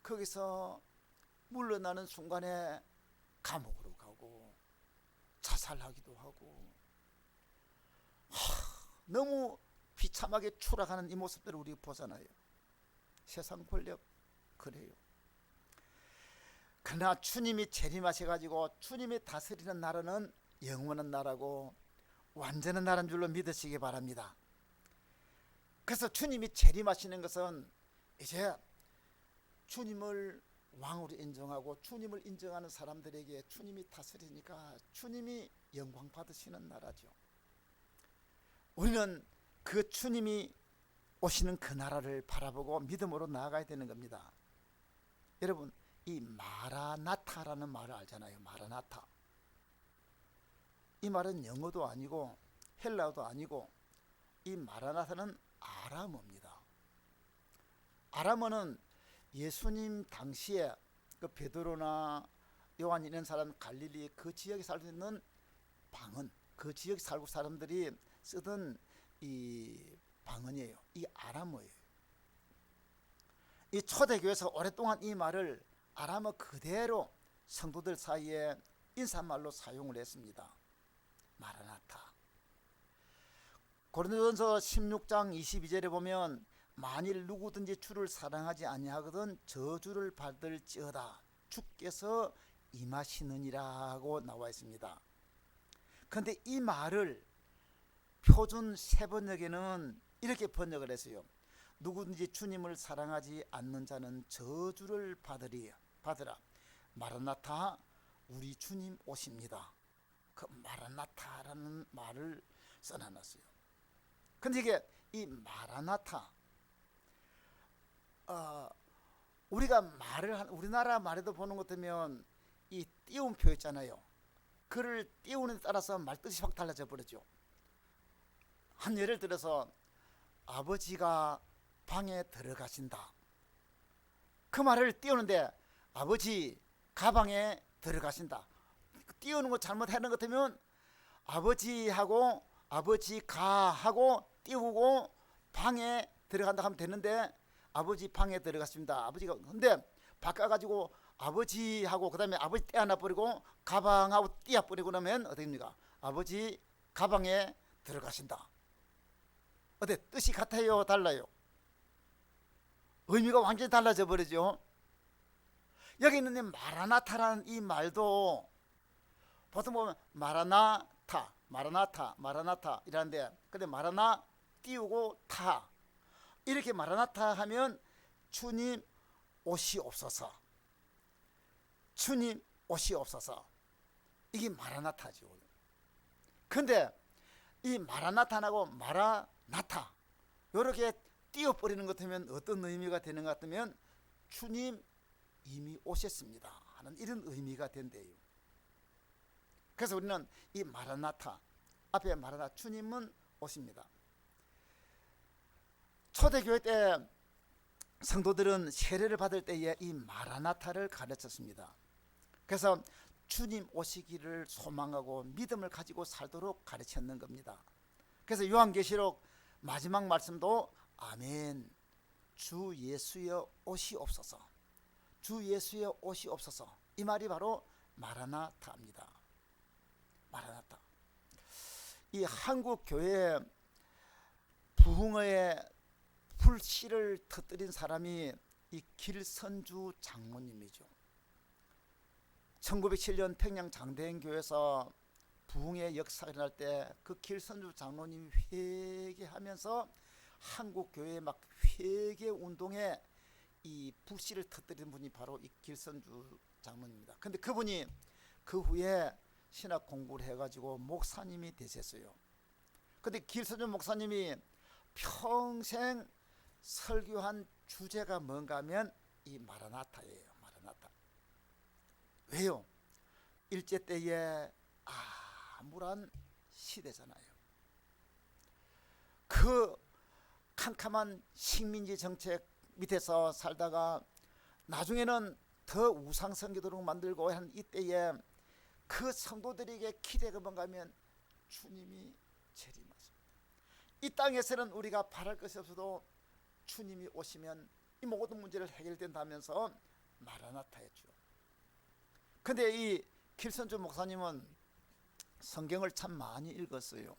거기서 물러나는 순간에 감옥으로 가고 자살하기도 하고 너무 비참하게 추락하는 이 모습들을 우리 보잖아요. 세상 권력 그래요. 그러나 주님이 재림하셔가지고 주님이 다스리는 나라는 영원한 나라고 완전한 나라인 줄로 믿으시기 바랍니다. 그래서 주님이 재림하시는 것은 이제 주님을 왕으로 인정하고 주님을 인정하는 사람들에게 주님이 다스리니까 주님이 영광 받으시는 나라죠. 우리는 그 주님이 오시는 그 나라를 바라보고 믿음으로 나아가야 되는 겁니다. 여러분, 이 마라나타라는 말을 알잖아요. 마라나타. 이 말은 영어도 아니고 헬라어도 아니고 이 마라나타는 아람어입니다. 아람어는 예수님 당시에 그 베드로나 요한 이런 사람 갈릴리 그 지역에 살고 있는 방언, 그 지역에 살고 사람들이 쓰던 이 방언이에요. 이 아람어예요. 이 초대교회에서 오랫동안 이 말을 아람어 그대로 성도들 사이에 인사말로 사용을 했습니다. 마라나타. 고린도전서 16장 22절에 보면 만일 누구든지 주를 사랑하지 아니하거든 저주를 받을지어다 주께서 임하시느니라고 나와 있습니다. 그런데 이 말을 표준 세번역에는 이렇게 번역을 했어요. 누구든지 주님을 사랑하지 않는 자는 저주를 받으라. 마라나타, 우리 주님 오십니다. 그 마라나타라는 말을 써놨어요. 근데 이게 이 마라나타, 우리가 우리나라 말에도 보는 것 같으면 이 띄움표 있잖아요. 그를 띄우는 데 따라서 말뜻이 확 달라져 버렸죠. 한 예를 들어서 아버지가 방에 들어가신다. 그 말을 띄우는데 아버지 가방에 들어가신다. 띄우는 거 잘못하는 것 같으면 아버지하고 아버지 가하고 띄우고 방에 들어간다 하면 되는데 아버지 방에 들어갔습니다. 아버지가 근데 바꿔가지고 아버지하고 그다음에 아버지 떼 하나 버리고 가방하고 띄어 버리고 그러면 어떻게 됩니까? 아버지 가방에 들어가신다. 어때? 뜻이 같아요? 달라요? 의미가 완전히 달라져 버리죠. 여기 있는 이 마라나타라는 이 말도 보통 보면 마라나타 이라는데, 근데 마라나 띄우고 타 이렇게 마라나타 하면 주님 오시옵소서, 주님 오시옵소서, 이게 마라나타죠. 근데 이 마라나타하고 마라나타 이렇게 띄워버리는 것 같으면 어떤 의미가 되는 것 같으면 주님 이미 오셨습니다 하는 이런 의미가 된대요. 그래서 우리는 이 마라나타 앞에 마라나타, 주님은 오십니다. 초대교회 때 성도들은 세례를 받을 때에 이 마라나타를 가르쳤습니다. 그래서 주님 오시기를 소망하고 믿음을 가지고 살도록 가르쳤는 겁니다. 그래서 요한계시록 마지막 말씀도 아멘, 주 예수여 오시옵소서, 주 예수여 오시옵소서, 이 말이 바로 마라나타입니다. 마라나타. 이 한국 교회 부흥의 불씨를 터뜨린 사람이 이 길선주 장로님이죠. 1907년 평양 장대행교에서 부흥의 역사가 일어날 때 그 길선주 장로님이 회개하면서 한국 교회의 막 회개 운동에 이 불씨를 터뜨린 분이 바로 이 길선주 장로님입니다. 근데 그분이 그 후에 신학 공부를 해가지고 목사님이 되셨어요. 근데 길선주 목사님이 평생 설교한 주제가 뭔가 하면 이 마라나타예요. 마라나타. 왜요? 일제 때에 암울한 시대잖아요. 그 캄캄한 식민지 정책 밑에서 살다가 나중에는 더 우상 선교도록 만들고 한 이때에 그 성도들에게 기대가 뭔가 하면 주님이 재림하십니다. 이 땅에서는 우리가 바랄 것이 없어도 주님이 오시면 이 모든 문제를 해결된다면서 마라나타였죠. 근데 이 길선주 목사님은 성경을 참 많이 읽었어요.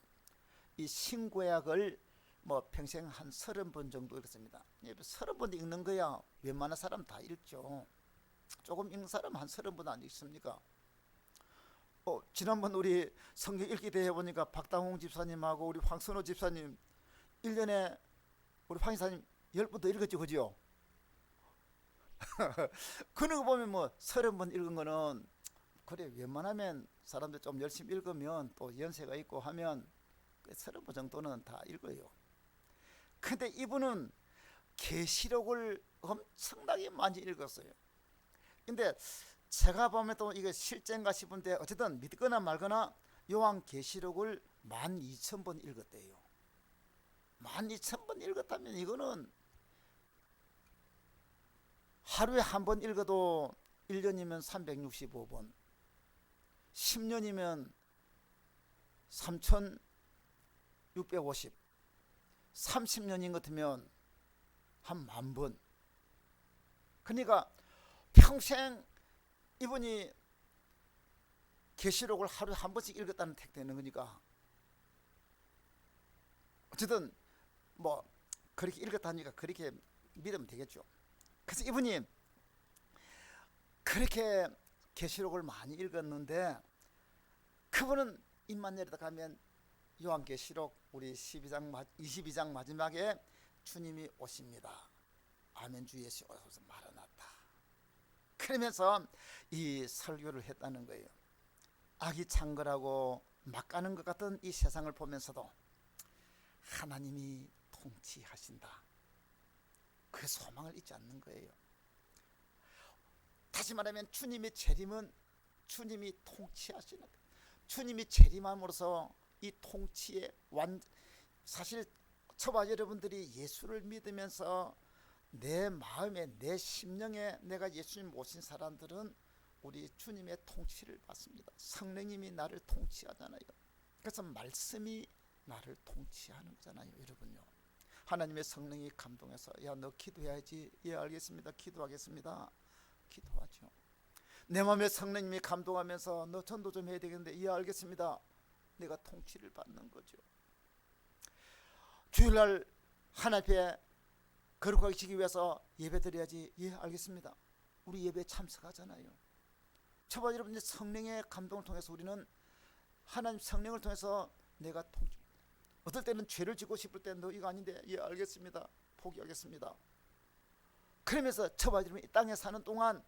이 신구약을 뭐 평생 한 30번 정도 읽었습니다. 30번 읽는 거야 웬만한 사람 다 읽죠. 조금 읽는 사람 한 30번 안 읽습니까? 지난번 우리 성경 읽기 대회 보니까 박당홍 집사님하고 우리 황선호 집사님 1년에 우리 황 집사님 10번 더 읽었죠, 그죠? 그런 거 보면 뭐 30번 읽은 거는 그래, 웬만하면 사람들 좀 열심히 읽으면 또 연세가 있고 하면 30번 정도는 다 읽어요. 근데 이분은 계시록을 엄청나게 많이 읽었어요. 근데 제가 보면 또 이게 실제인가 싶은데 어쨌든 믿거나 말거나 요한계시록을 12,000번 읽었대요. 12,000번 읽었다면 이거는 하루에 한 번 읽어도 1년이면 365번, 10년이면 3,650, 30년인 것 같으면 한 10,000번. 그러니까 평생 이분이 계시록을 하루에 한 번씩 읽었다는 택되는 거니까 어쨌든 뭐 그렇게 읽었다니까 그렇게 믿으면 되겠죠. 그래서 이분이 그렇게 계시록을 많이 읽었는데 그분은 입만 내려다 가면 요한계시록 우리 22장 마지막에 주님이 오십니다. 아멘, 주 예수 오셔서 마라나타. 그러면서 이 설교를 했다는 거예요. 악이 창궐하고 막 가는 것 같은 이 세상을 보면서도 하나님이 통치하신다. 그 소망을 잊지 않는 거예요. 다시 말하면 주님의 재림은 주님이 통치하시는 거예요. 주님이 재림함으로써 이 통치의 사실 저와 여러분들이 예수를 믿으면서 내 마음에 내 심령에 내가 예수님 모신 사람들은 우리 주님의 통치를 받습니다. 성령님이 나를 통치하잖아요. 그래서 말씀이 나를 통치하는 거잖아요, 여러분요. 하나님의 성령이 감동해서 야 너 기도해야지. 예 알겠습니다. 기도하겠습니다. 기도하죠. 내 마음에 성령님이 감동하면서 너 전도 좀 해야 되겠는데 예 알겠습니다. 내가 통치를 받는 거죠. 주일날 하나님 앞에 거룩하게 지기 위해서 예배 드려야지. 예 알겠습니다. 우리 예배에 참석하잖아요. 저와 여러분 성령의 감동을 통해서 우리는 하나님 성령을 통해서 내가 통치. 어떨 때는 죄를 짓고 싶을 때 너 이거 아닌데 예 알겠습니다. 포기하겠습니다. 그러면서 저와 여러분 이 땅에 사는 동안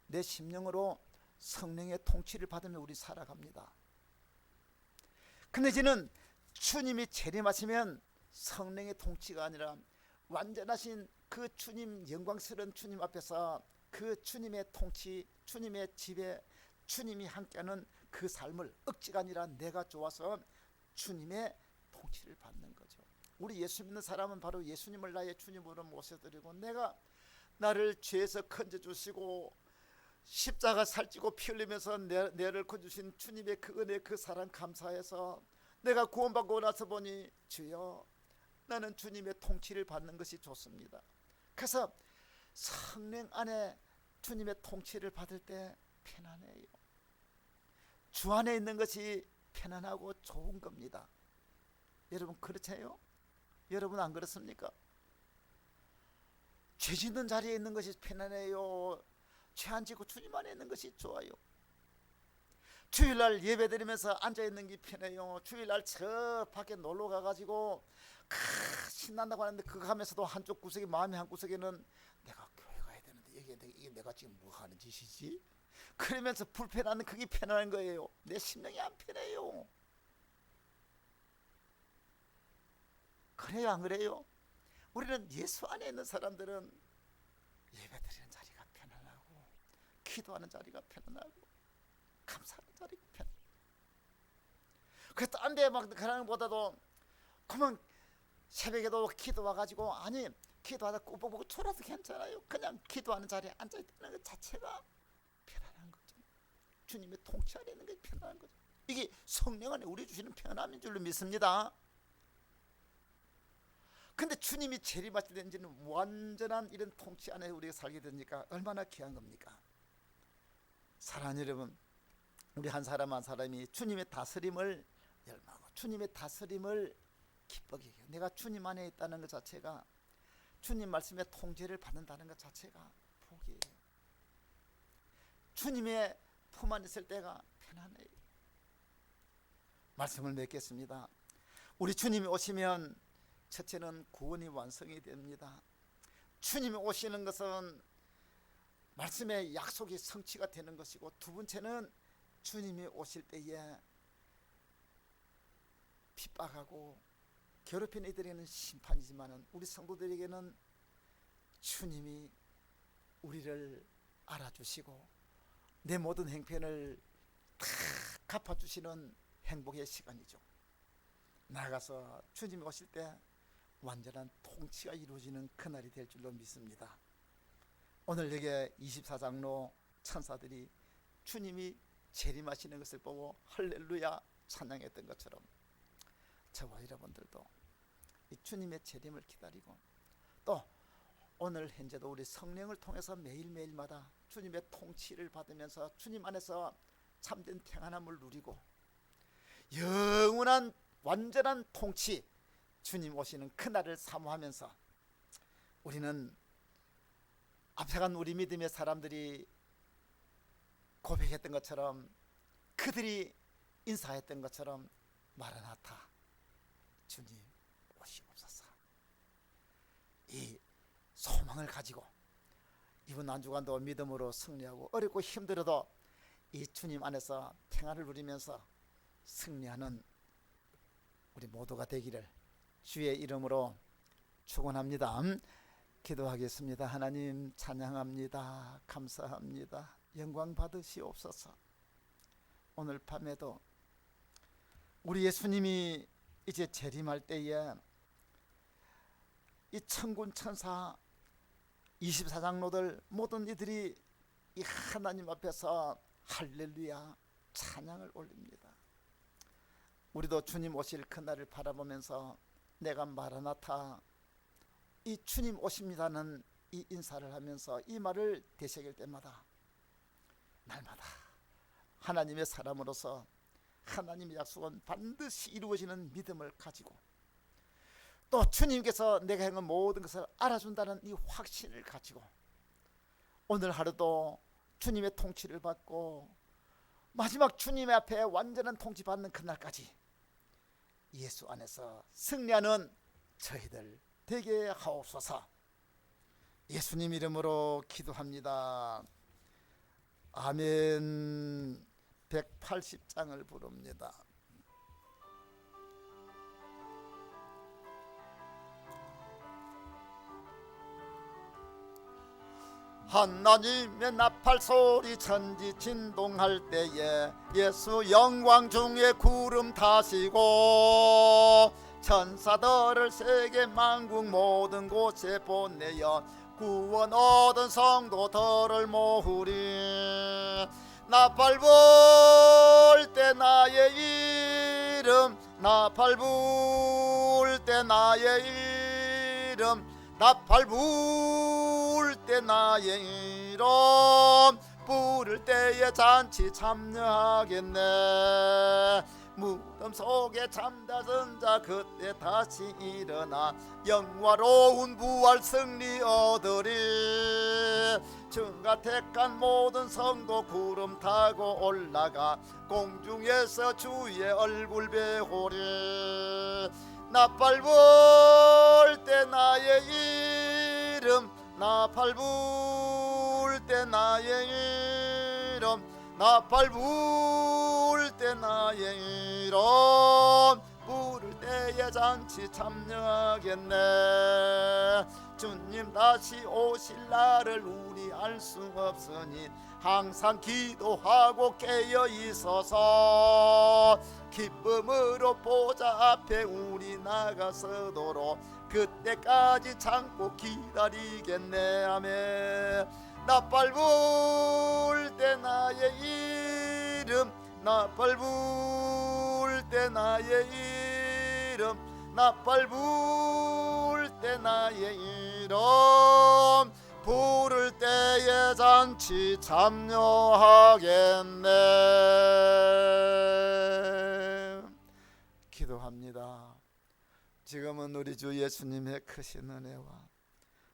내 심령으로 성령의 통치를 받으며 우리 살아갑니다. 근데 이제는 주님이 재림하시면 성령의 통치가 아니라 완전하신 그 주님, 영광스러운 주님 앞에서 그 주님의 통치, 주님의 지배, 주님이 함께하는 그 삶을 억지가 아니라 내가 좋아서 주님의 통치를 받는 거죠. 우리 예수 믿는 사람은 바로 예수님을 나의 주님으로 모셔드리고 내가 나를 죄에서 건져주시고 십자가 살찌고 피 흘리면서 내를 건져주신 주님의 그 은혜 그 사랑 감사해서 내가 구원받고 나서 보니 주여 나는 주님의 통치를 받는 것이 좋습니다. 그래서 성령 안에 주님의 통치를 받을 때 편안해요. 주 안에 있는 것이 편안하고 좋은 겁니다. 여러분 그렇잖아요? 여러분 안 그렇습니까? 죄 짓는 자리에 있는 것이 편안해요. 죄 안 짓고 주님 안에 있는 것이 좋아요. 주일날 예배 드리면서 앉아있는 게 편해요. 주일날 저 밖에 놀러 가가지고 신난다고 하는데 그거 하면서도 한쪽 구석에 마음의 한 구석에는 내가 교회 가야 되는데 이게 내가 지금 뭐 하는 짓이지? 그러면서 불편한 그게 편안한 거예요. 내 심령이 안 편해요. 그래요 안 그래요? 우리는 예수 안에 있는 사람들은 예배 드리는 자리가 편안하고 기도하는 자리가 편안하고 감사하는 자리가 편안해요. 그래서 딴 데 막 그러는 것보다도 그만 새벽에도 기도 와가지고 아니 기도하다 꾸벅꾸벅 졸아도 괜찮아요. 그냥 기도하는 자리에 앉아있다는 것 자체가 편안한 거죠. 주님의 통치 안에 있는 게 편안한 거죠. 이게 성령 안에 우리 주시는 편함인 줄로 믿습니다. 근데 주님이 재림하실 때는 완전한 이런 통치 안에 우리가 살게 되니까 얼마나 귀한 겁니까? 사랑하는 여러분, 우리 한 사람 한 사람이 주님의 다스림을 열망하고 주님의 다스림을 기쁘게 해요. 내가 주님 안에 있다는 것 자체가 주님 말씀의 통제를 받는다는 것 자체가 복이에요. 주님의 품 안에 있을 때가 편안해요. 말씀을 맺겠습니다. 우리 주님이 오시면 첫째는 구원이 완성이 됩니다. 주님이 오시는 것은 말씀의 약속이 성취가 되는 것이고 두 번째는 주님이 오실 때에 핍박하고 괴롭히는 이들에게는 심판이지만 우리 성도들에게는 주님이 우리를 알아주시고 내 모든 행편을 다 갚아주시는 행복의 시간이죠. 나아가서 주님이 오실 때 완전한 통치가 이루어지는 그날이 될 줄로 믿습니다. 오늘 여기 24장로 천사들이 주님이 재림하시는 것을 보고 할렐루야 찬양했던 것처럼 저와 여러분들도 이 주님의 재림을 기다리고 또 오늘 현재도 우리 성령을 통해서 매일매일마다 주님의 통치를 받으면서 주님 안에서 참된 평안함을 누리고 영원한 완전한 통치 주님 오시는 그날을 사모하면서 우리는 앞서간 우리 믿음의 사람들이 고백했던 것처럼 그들이 인사했던 것처럼 마라나타 주님 오시옵소서 이 소망을 가지고 이번 한 주간도 믿음으로 승리하고 어렵고 힘들어도 이 주님 안에서 평안을 누리면서 승리하는 우리 모두가 되기를 주의 이름으로 축원합니다. 기도하겠습니다. 하나님 찬양합니다. 감사합니다. 영광 받으시옵소서. 오늘 밤에도 우리 예수님이 이제 재림할 때에 이 천군 천사 24장로들 모든 이들이 이 하나님 앞에서 할렐루야 찬양을 올립니다. 우리도 주님 오실 그날을 바라보면서 내가 마라나타 이 주님 오십니다는 이 인사를 하면서 이 말을 되새길 때마다 날마다 하나님의 사람으로서 하나님의 약속은 반드시 이루어지는 믿음을 가지고 또 주님께서 내가 행한 모든 것을 알아준다는 이 확신을 가지고 오늘 하루도 주님의 통치를 받고 마지막 주님의 앞에 완전한 통치 받는 그날까지 예수 안에서 승리하는 저희들 되게 하옵소서. 예수님 이름으로 기도합니다. 아멘. 180장을 부릅니다. 하나님의 나팔 소리 천지 진동할 때에 예수 영광 중에 구름 타시고 천사들을 세계 만국 모든 곳에 보내어 구원 얻은 성도들을 모으리. 나팔 불 때 나의 이름 나팔 불 때 나의 이름 나팔 불 때 나의 이름 부를 때에 잔치 참여하겠네. 무덤 속에 잠자던 자 그때 다시 일어나 영화로운 부활 승리 얻으리. 주가 택한 모든 성도 구름 타고 올라가 공중에서 주의 얼굴 배우리. 나팔 불 때 나의 이름 나팔 불 때 나의 이름 나팔 불 때 나의 이름 부를 때에 잔치 참여하겠네. 주님 다시 오실 날을 우리 알 수 없으니 항상 기도하고 깨어 있어서 기쁨으로 보좌 앞에 우리 나가서도록 그때까지 참고 기다리겠네. 아멘. 나팔 불 때 나의 이름 나팔 불 때 나의 이름 나팔 불 때 나의 이름 부를 때에 잔치 참여하겠네. 기도합니다. 지금은 우리 주 예수님의 크신 은혜와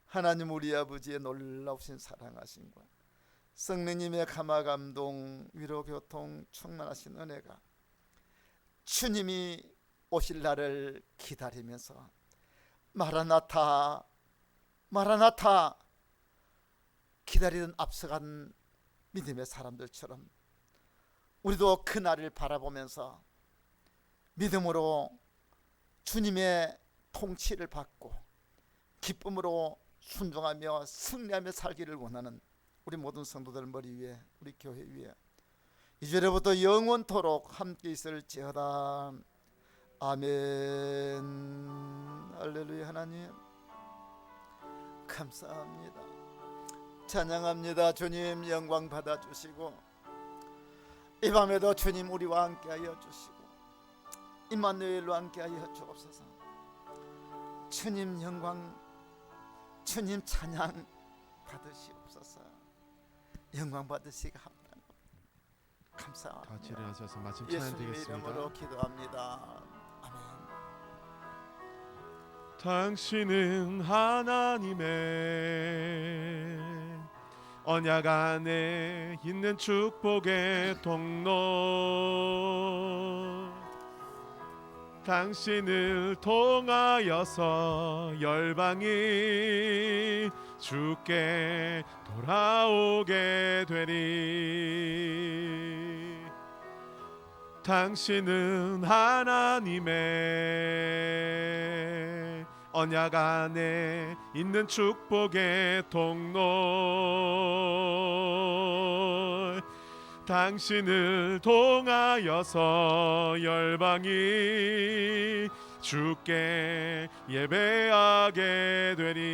하나님 우리 아버지의 놀라우신 사랑하심과 성령님의 감화감동 위로교통 충만하신 은혜가 주님이 오실 날을 기다리면서 마라나타 마라나타 기다리던 앞서간 믿음의 사람들처럼 우리도 그 날을 바라보면서 믿음으로 주님의 통치를 받고 기쁨으로 순종하며 승리하며 살기를 원하는 우리 모든 성도들 머리 위에 우리 교회 위에 이제로부터 영원토록 함께 있을지어다. 아멘. 할렐루야. 하나님 감사합니다. 찬양합니다. 주님 영광 받아주시고 이 밤에도 주님 우리와 함께하여 주시고 임마누엘로 함께하여 주옵소서. 주님 영광 주님 찬양 받으시옵소서. 영광 받으시기 합당합니다. 감사합니다. 같이 일어나셔서 마침 찬양 예수님의 드리겠습니다. 이름으로 기도합니다. 아멘. 당신은 하나님의 언약 안에 있는 축복의 통로. 당신을 통하여서 열방이 주께 돌아오게 되리. 당신은 하나님의 언약 안에 있는 축복의 통로. 당신을 통하여서 열방이 주께 예배하게 되리.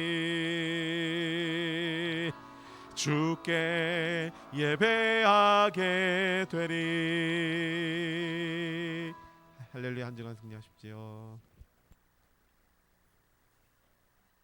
주께 예배하게 되리. 할렐루야. 한 주간 승리하십시오.